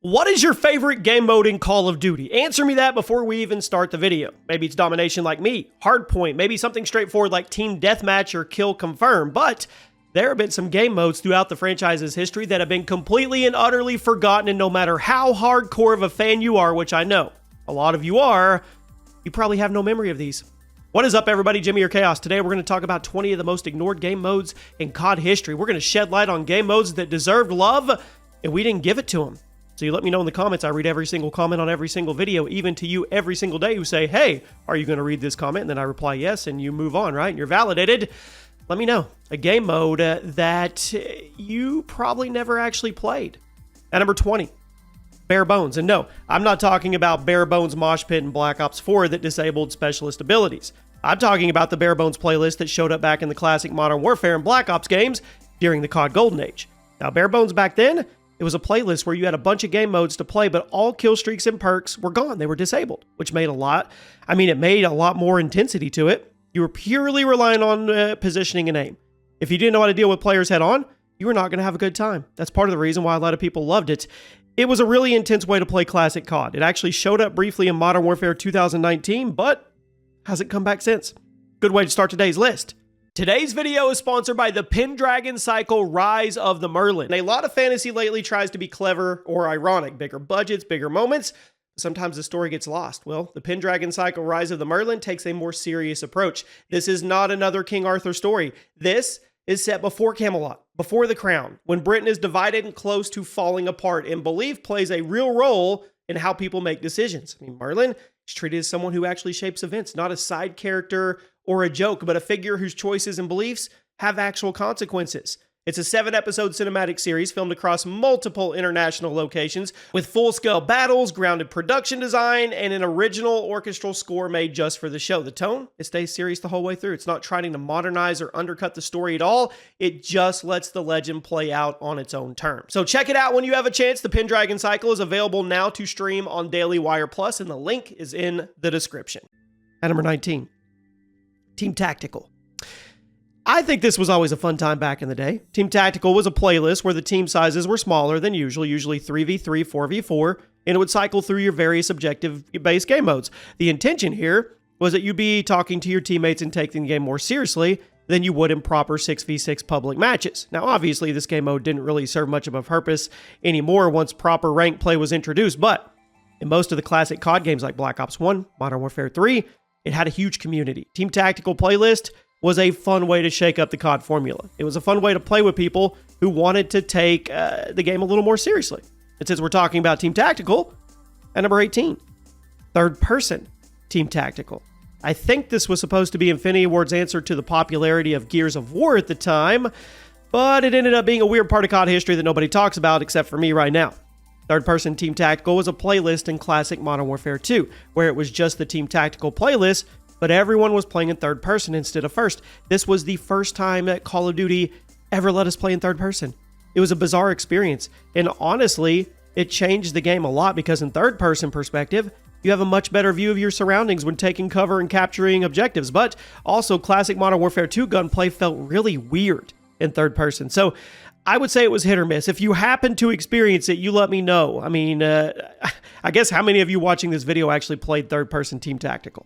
What is your favorite game mode in Call of Duty? Answer me that before we even start the video. Maybe it's domination like me, hardpoint, maybe something straightforward like team deathmatch or kill confirm, but there have been some game modes throughout the franchise's history that have been completely and utterly forgotten, and no matter how hardcore of a fan you are, which I know a lot of you are, you probably have no memory of these. What is up, everybody? Jimmy or Chaos. Today we're going to talk about 20 of the most ignored game modes in COD history. We're going to shed light on game modes that deserved love, and we didn't give it to them. So you let me know in the comments. I read every single comment on every single video, even to you every single day who say, hey, are you going to read this comment? And then I reply yes, and you move on, right? And you're validated. Let me know a game mode that you probably never actually played. At number 20, Barebones. And no, I'm not talking about Barebones Mosh Pit in Black Ops 4 that disabled specialist abilities. I'm talking about the Barebones playlist that showed up back in the classic Modern Warfare and Black Ops games during the COD Golden Age. Now, Barebones back then, it was a playlist where you had a bunch of game modes to play, but all kill streaks and perks were gone. They were disabled, which made it made a lot more intensity to it. You were purely relying on positioning and aim. If you didn't know how to deal with players head on, you were not going to have a good time. That's part of the reason why a lot of people loved it. It was a really intense way to play classic COD. It actually showed up briefly in Modern Warfare 2019, but hasn't come back since. Good way to start today's list. Today's video is sponsored by the Pendragon Cycle Rise of the Merlin. A lot of fantasy lately tries to be clever or ironic. Bigger budgets, bigger moments. Sometimes the story gets lost. Well, the Pendragon Cycle Rise of the Merlin takes a more serious approach. This is not another King Arthur story. This is set before Camelot, before the Crown, when Britain is divided and close to falling apart, and belief plays a real role in how people make decisions. Merlin is treated as someone who actually shapes events, not a side character or a joke, but a figure whose choices and beliefs have actual consequences. It's a 7-episode cinematic series filmed across multiple international locations with full-scale battles, grounded production design, and an original orchestral score made just for the show. The tone, it stays serious the whole way through. It's not trying to modernize or undercut the story at all. It just lets the legend play out on its own terms. So check it out when you have a chance. The Pendragon Cycle is available now to stream on Daily Wire Plus, and the link is in the description. At number 19, Team Tactical. I think this was always a fun time back in the day. Team Tactical was a playlist where the team sizes were smaller than usual, usually 3v3, 4v4, and it would cycle through your various objective-based game modes. The intention here was that you'd be talking to your teammates and taking the game more seriously than you would in proper 6v6 public matches. Now, obviously, this game mode didn't really serve much of a purpose anymore once proper rank play was introduced, but in most of the classic COD games like Black Ops 1, Modern Warfare 3, it had a huge community. Team Tactical playlist was a fun way to shake up the COD formula. It was a fun way to play with people who wanted to take the game a little more seriously. And since we're talking about Team Tactical, at number 18, third person Team Tactical. I think this was supposed to be Infinity Ward's answer to the popularity of Gears of War at the time, but it ended up being a weird part of COD history that nobody talks about except for me right now. Third person Team Tactical was a playlist in classic Modern Warfare 2, where it was just the Team Tactical playlist, but everyone was playing in third person instead of first. This was the first time that Call of Duty ever let us play in third person. It was a bizarre experience, and honestly, it changed the game a lot because in third person perspective, you have a much better view of your surroundings when taking cover and capturing objectives, but also classic Modern Warfare 2 gunplay felt really weird in third person. So I would say it was hit or miss. If you happen to experience it, you let me know. I guess how many of you watching this video actually played third person Team Tactical?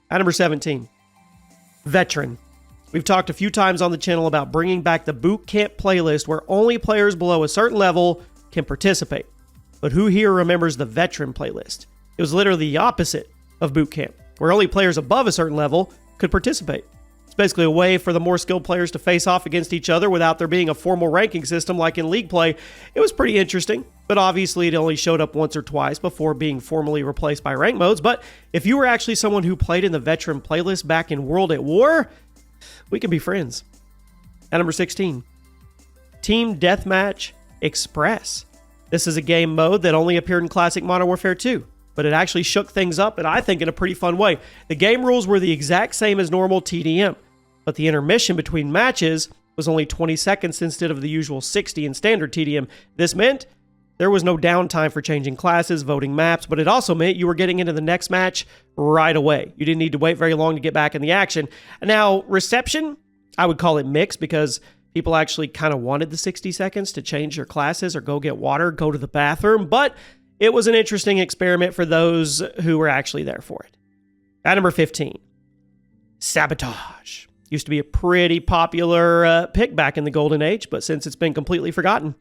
At number 17, Veteran. We've talked a few times on the channel about bringing back the boot camp playlist where only players below a certain level can participate. But who here remembers the Veteran playlist? It was literally the opposite of boot camp, where only players above a certain level could participate. It's basically a way for the more skilled players to face off against each other without there being a formal ranking system like in League play. It was pretty interesting, but obviously it only showed up once or twice before being formally replaced by rank modes. But if you were actually someone who played in the Veteran playlist back in World at War, we can be friends. At number 16, Team Deathmatch Express. This is a game mode that only appeared in classic Modern Warfare 2. But it actually shook things up, and I think in a pretty fun way. The game rules were the exact same as normal TDM, but the intermission between matches was only 20 seconds instead of the usual 60 in standard TDM. This meant there was no downtime for changing classes, voting maps, but it also meant you were getting into the next match right away. You didn't need to wait very long to get back in the action. Now, reception, I would call it mixed because People actually kind of wanted the 60 seconds to change their classes or go get water, go to the bathroom, but it was an interesting experiment for those who were actually there for it. At number 15, Sabotage. Used to be a pretty popular pick back in the Golden Age, but since it's been completely forgotten.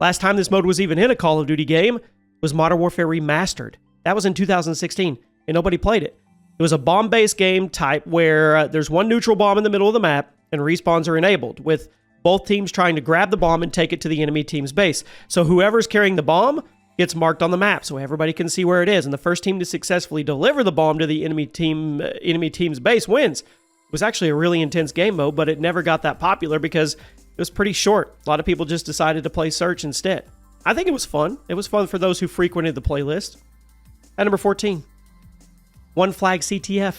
Last time this mode was even in a Call of Duty game was Modern Warfare Remastered. That was in 2016, and nobody played it. It was a bomb-based game type where there's one neutral bomb in the middle of the map, and respawns are enabled, with both teams trying to grab the bomb and take it to the enemy team's base. So whoever's carrying the bomb gets marked on the map so everybody can see where it is, and the first team to successfully deliver the bomb to the enemy team's base wins. It was actually a really intense game mode, but it never got that popular because it was pretty short. A lot of people just decided to play Search instead. I think it was fun. It was fun for those who frequented the playlist. At number 14, One Flag CTF.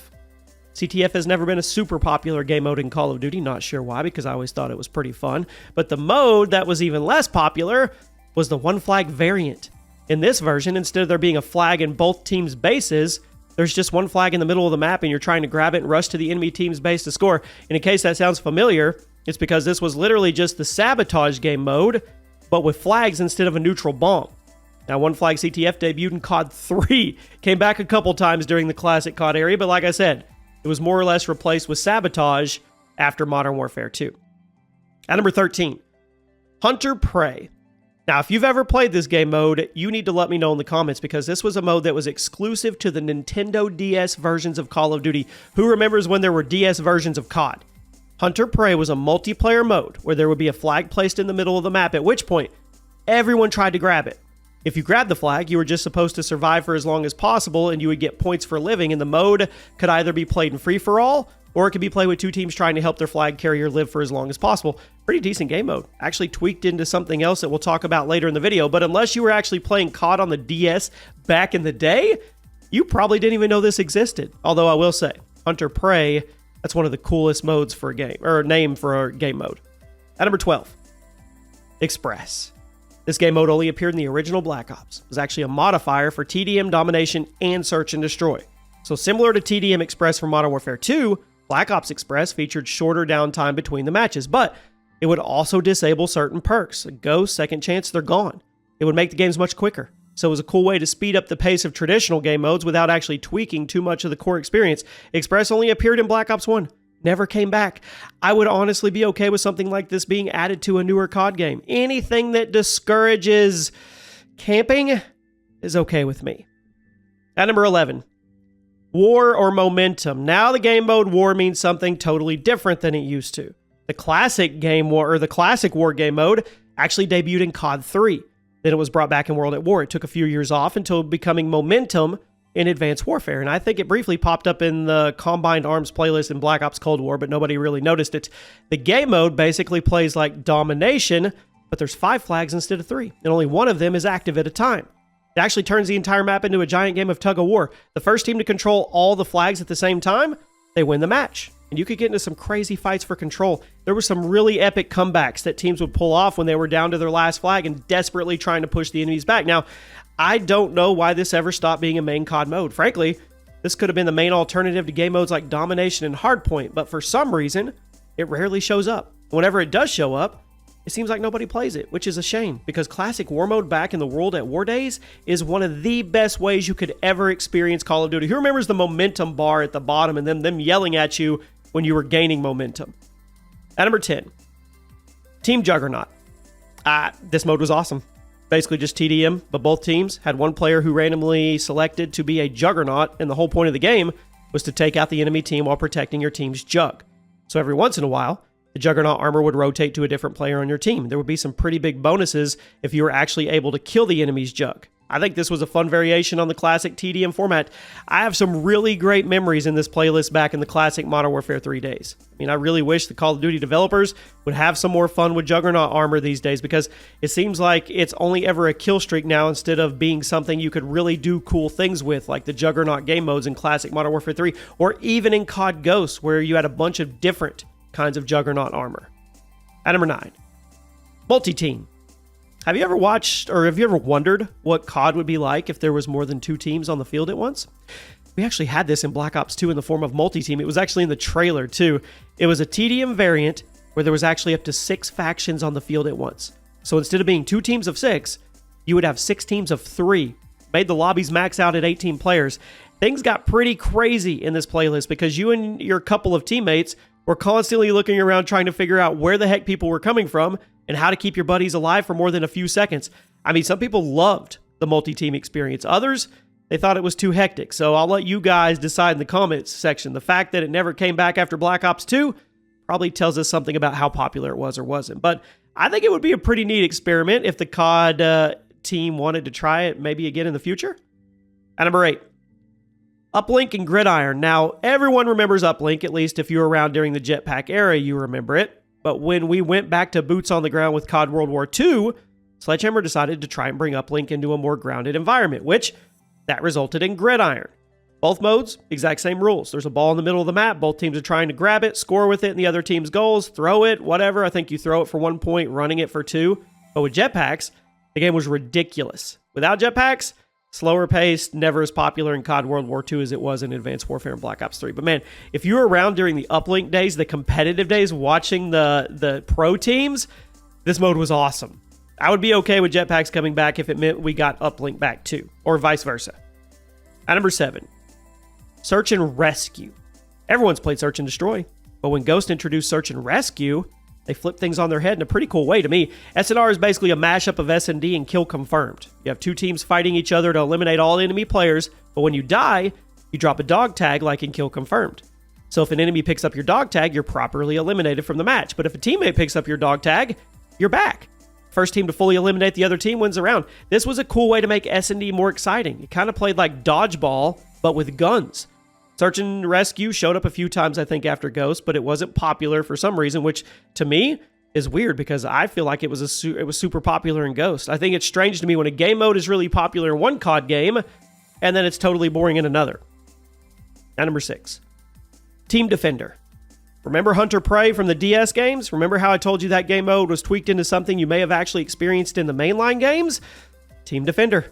CTF has never been a super popular game mode in Call of Duty. Not sure why, because I always thought it was pretty fun. But the mode that was even less popular was the One Flag variant. In this version, instead of there being a flag in both teams' bases, there's just one flag in the middle of the map and you're trying to grab it and rush to the enemy team's base to score. And in case that sounds familiar, it's because this was literally just the Sabotage game mode, but with flags instead of a neutral bomb. Now, One Flag CTF debuted in COD 3, came back a couple times during the classic COD era, but like I said, it was more or less replaced with Sabotage after Modern Warfare 2. At number 13, Hunter Prey. Now, if you've ever played this game mode, you need to let me know in the comments because this was a mode that was exclusive to the Nintendo DS versions of Call of Duty. Who remembers when there were DS versions of COD? Hunter Prey was a multiplayer mode where there would be a flag placed in the middle of the map, at which point everyone tried to grab it. If you grabbed the flag, you were just supposed to survive for as long as possible and you would get points for living, and the mode could either be played in free-for-all or it could be played with two teams trying to help their flag carrier live for as long as possible. Pretty decent game mode. Actually tweaked into something else that we'll talk about later in the video, but unless you were actually playing COD on the DS back in the day, you probably didn't even know this existed. Although I will say, Hunter Prey, that's one of the coolest modes for a game, or name for a game mode. At number 12, Express. This game mode only appeared in the original Black Ops. It was actually a modifier for TDM, Domination, and Search and Destroy. So similar to TDM Express from Modern Warfare 2, Black Ops Express featured shorter downtime between the matches, but it would also disable certain perks. Ghost, Second Chance, they're gone. It would make the games much quicker. So it was a cool way to speed up the pace of traditional game modes without actually tweaking too much of the core experience. Express only appeared in Black Ops 1. Never came back. I would honestly be okay with something like this being added to a newer COD game. Anything that discourages camping is okay with me. At number 11, War or Momentum. Now the game mode War means something totally different than it used to. The classic game war, or the classic War game mode, actually debuted in COD 3. Then it was brought back in World at War. It took a few years off until becoming Momentum in Advanced Warfare, and I think it briefly popped up in the Combined Arms playlist in Black Ops Cold War, but nobody really noticed it. The game mode basically plays like Domination, but there's 5 flags instead of 3, and only one of them is active at a time. It actually turns the entire map into a giant game of tug-of-war. The first team to control all the flags at the same time, they win the match. And you could get into some crazy fights for control. There were some really epic comebacks that teams would pull off when they were down to their last flag and desperately trying to push the enemies back. Now, I don't know why this ever stopped being a main COD mode. Frankly, this could have been the main alternative to game modes like Domination and Hardpoint, but for some reason, it rarely shows up. Whenever it does show up, it seems like nobody plays it, which is a shame, because classic War mode back in the World at War days is one of the best ways you could ever experience Call of Duty. Who remembers the momentum bar at the bottom and then them yelling at you when you were gaining momentum? At number 10, Team Juggernaut. This mode was awesome. Basically just TDM, but both teams had one player who randomly selected to be a Juggernaut, and the whole point of the game was to take out the enemy team while protecting your team's Jug. So every once in a while, the Juggernaut armor would rotate to a different player on your team. There would be some pretty big bonuses if you were actually able to kill the enemy's Jug. I think this was a fun variation on the classic TDM format. I have some really great memories in this playlist back in the classic Modern Warfare 3 days. I mean, I really wish the Call of Duty developers would have some more fun with Juggernaut armor these days, because it seems like it's only ever a kill streak now instead of being something you could really do cool things with, like the Juggernaut game modes in classic Modern Warfare 3, or even in COD Ghosts, where you had a bunch of different kinds of Juggernaut armor. At number 9, Multi-Team. Have you ever watched, or have you ever wondered what COD would be like if there was more than 2 teams on the field at once? We actually had this in Black Ops 2 in the form of multi-team. It was actually in the trailer too. It was a TDM variant where there was actually up to 6 factions on the field at once. So instead of being 2 teams of 6, you would have 6 teams of 3. Made the lobbies max out at 18 players. Things got pretty crazy in this playlist because you and your couple of teammates were constantly looking around trying to figure out where the heck people were coming from and how to keep your buddies alive for more than a few seconds. I mean, some people loved the multi-team experience. Others, they thought it was too hectic. So I'll let you guys decide in the comments section. The fact that it never came back after Black Ops 2 probably tells us something about how popular it was or wasn't. But I think it would be a pretty neat experiment if the COD team wanted to try it maybe again in the future. At number 8, Uplink and Gridiron. Now, everyone remembers Uplink, at least if you were around during the jetpack era, you remember it. But when we went back to boots on the ground with COD World War II, Sledgehammer decided to try and bring Uplink into a more grounded environment, which that resulted in Gridiron. Both modes, exact same rules. There's a ball in the middle of the map. Both teams are trying to grab it, score with it in the other team's goals, throw it, whatever. I think you throw it for 1 point, running it for 2. But with jetpacks, the game was ridiculous. Without jetpacks, slower paced, never as popular in COD World War II as it was in Advanced Warfare and Black Ops 3. But man, if you were around during the Uplink days, the competitive days, watching the pro teams, this mode was awesome. I would be okay with jetpacks coming back if it meant we got Uplink back too, or vice versa. At number 7, Search and Rescue. Everyone's played Search and Destroy, but when Ghost introduced Search and Rescue, they flipped things on their head in a pretty cool way to me. SNR is basically a mashup of S&D and Kill Confirmed. You have 2 teams fighting each other to eliminate all enemy players, but when you die, you drop a dog tag like in Kill Confirmed. So if an enemy picks up your dog tag, you're properly eliminated from the match. But if a teammate picks up your dog tag, you're back. First team to fully eliminate the other team wins the round. This was a cool way to make S&D more exciting. It kind of played like dodgeball, but with guns. Search and Rescue showed up a few times, I think, after Ghost, but it wasn't popular for some reason, which to me is weird because I feel like it was super popular in Ghost. I think it's strange to me when a game mode is really popular in one COD game and then it's totally boring in another. At number 6, Team Defender. Remember Hunter Prey from the DS games? Remember how I told you that game mode was tweaked into something you may have actually experienced in the mainline games? Team Defender.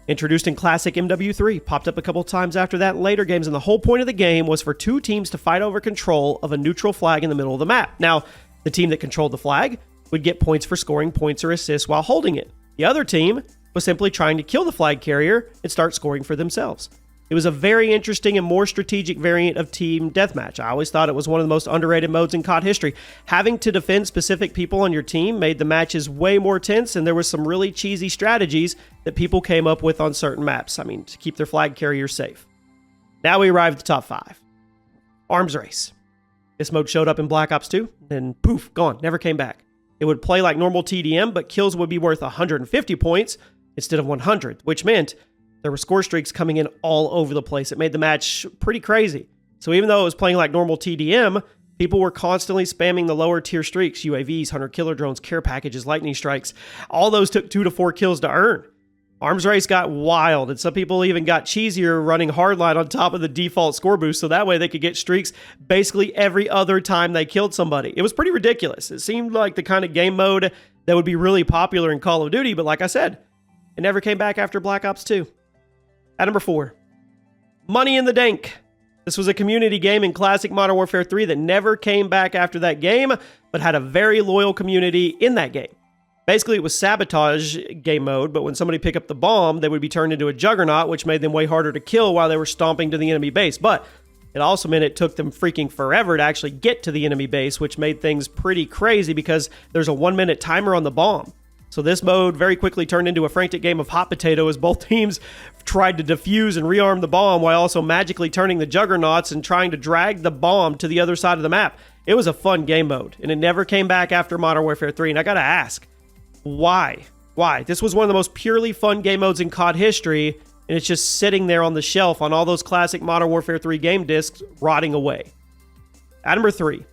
Introduced in classic MW3, popped up a couple times after that in later games, and the whole point of the game was for 2 teams to fight over control of a neutral flag in the middle of the map. Now, the team that controlled the flag would get points for scoring points or assists while holding it. The other team was simply trying to kill the flag carrier and start scoring for themselves. It was a very interesting and more strategic variant of Team Deathmatch. I always thought it was one of the most underrated modes in COD history. Having to defend specific people on your team made the matches way more tense, and there was some really cheesy strategies that people came up with on certain maps. I mean, to keep their flag carriers safe. Now we arrive at the top 5. Arms Race. This mode showed up in Black Ops 2, then poof, gone, never came back. It would play like normal TDM, but kills would be worth 150 points instead of 100, which meant there were score streaks coming in all over the place. It made the match pretty crazy. So even though it was playing like normal TDM, people were constantly spamming the lower tier streaks, UAVs, hunter-killer drones, care packages, lightning strikes. All those took 2 to 4 kills to earn. Arms Race got wild, and some people even got cheesier running hardline on top of the default score boost, so that way they could get streaks basically every other time they killed somebody. It was pretty ridiculous. It seemed like the kind of game mode that would be really popular in Call of Duty, but like I said, it never came back after Black Ops 2. At number 4, Money in the Dank. This was a community game in classic Modern Warfare 3 that never came back after that game, but had a very loyal community in that game. Basically, it was Sabotage game mode, but when somebody picked up the bomb, they would be turned into a juggernaut, which made them way harder to kill while they were stomping to the enemy base. But it also meant it took them freaking forever to actually get to the enemy base, which made things pretty crazy because there's a 1-minute timer on the bomb. So this mode very quickly turned into a frantic game of hot potato as both teams tried to defuse and rearm the bomb while also magically turning the juggernauts and trying to drag the bomb to the other side of the map. It was a fun game mode, and it never came back after Modern Warfare 3, and I gotta ask, why? Why? This was one of the most purely fun game modes in COD history, and it's just sitting there on the shelf on all those classic Modern Warfare 3 game discs, rotting away. At number 3,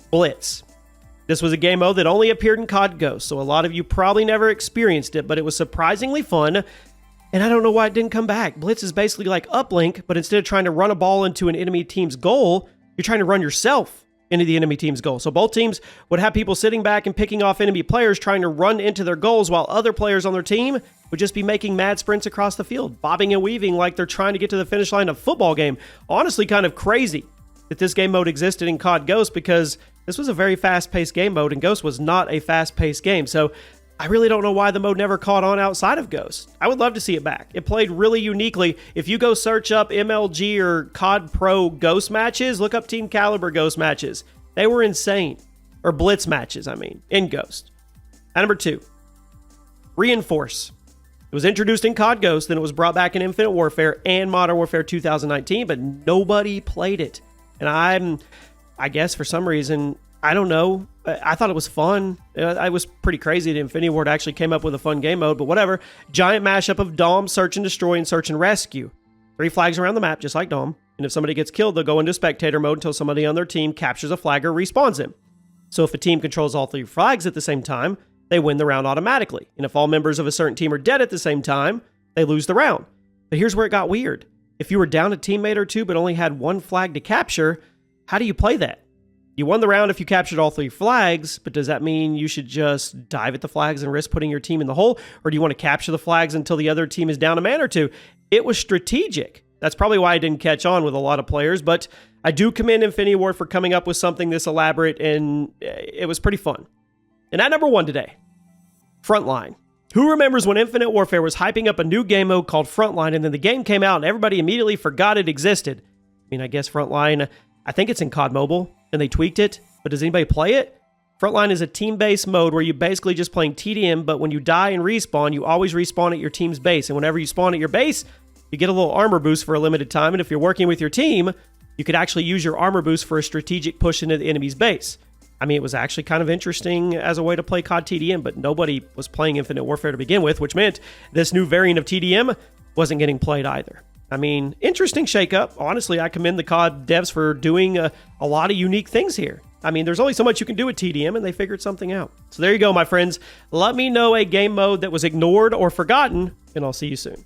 Blitz. This was a game mode that only appeared in COD Ghost, so a lot of you probably never experienced it, but it was surprisingly fun, and I don't know why it didn't come back. Blitz is basically like Uplink, but instead of trying to run a ball into an enemy team's goal, you're trying to run yourself into the enemy team's goal. So both teams would have people sitting back and picking off enemy players trying to run into their goals, while other players on their team would just be making mad sprints across the field, bobbing and weaving like they're trying to get to the finish line of a football game. Honestly, kind of crazy that this game mode existed in COD Ghost because This was a very fast-paced game mode, and Ghost was not a fast-paced game, so I really don't know why the mode never caught on outside of Ghost. I would love to see it back. It played really uniquely. If you go search up MLG or COD Pro Ghost matches, look up Team Caliber Ghost matches. They were insane. Or Blitz matches, I mean, in Ghost. And number 2, Reinforce. It was introduced in COD Ghost, then it was brought back in Infinite Warfare and Modern Warfare 2019, but nobody played it. And I guess for some reason, I don't know. I thought it was fun. I was pretty crazy that Infinity Ward actually came up with a fun game mode, but whatever. Giant mashup of Dom, Search and Destroy, and Search and Rescue. 3 flags around the map, just like Dom. And if somebody gets killed, they'll go into spectator mode until somebody on their team captures a flag or respawns him. So if a team controls all 3 flags at the same time, they win the round automatically. And if all members of a certain team are dead at the same time, they lose the round. But here's where it got weird. If you were down a teammate or 2 but only had 1 flag to capture, how do you play that? You won the round if you captured all 3 flags, but does that mean you should just dive at the flags and risk putting your team in the hole? Or do you want to capture the flags until the other team is down a man or 2? It was strategic. That's probably why I didn't catch on with a lot of players, but I do commend Infinity Ward for coming up with something this elaborate, and it was pretty fun. And at number 1 today, Frontline. Who remembers when Infinite Warfare was hyping up a new game mode called Frontline, and then the game came out and everybody immediately forgot it existed? I mean, I guess Frontline, I think it's in COD Mobile, and they tweaked it, but does anybody play it? Frontline is a team-based mode where you're basically just playing TDM, but when you die and respawn, you always respawn at your team's base, and whenever you spawn at your base, you get a little armor boost for a limited time, and if you're working with your team, you could actually use your armor boost for a strategic push into the enemy's base. I mean, it was actually kind of interesting as a way to play COD TDM, but nobody was playing Infinite Warfare to begin with, which meant this new variant of TDM wasn't getting played either. I mean, interesting shakeup. Honestly, I commend the COD devs for doing a lot of unique things here. I mean, there's only so much you can do with TDM, and they figured something out. So there you go, my friends. Let me know a game mode that was ignored or forgotten, and I'll see you soon.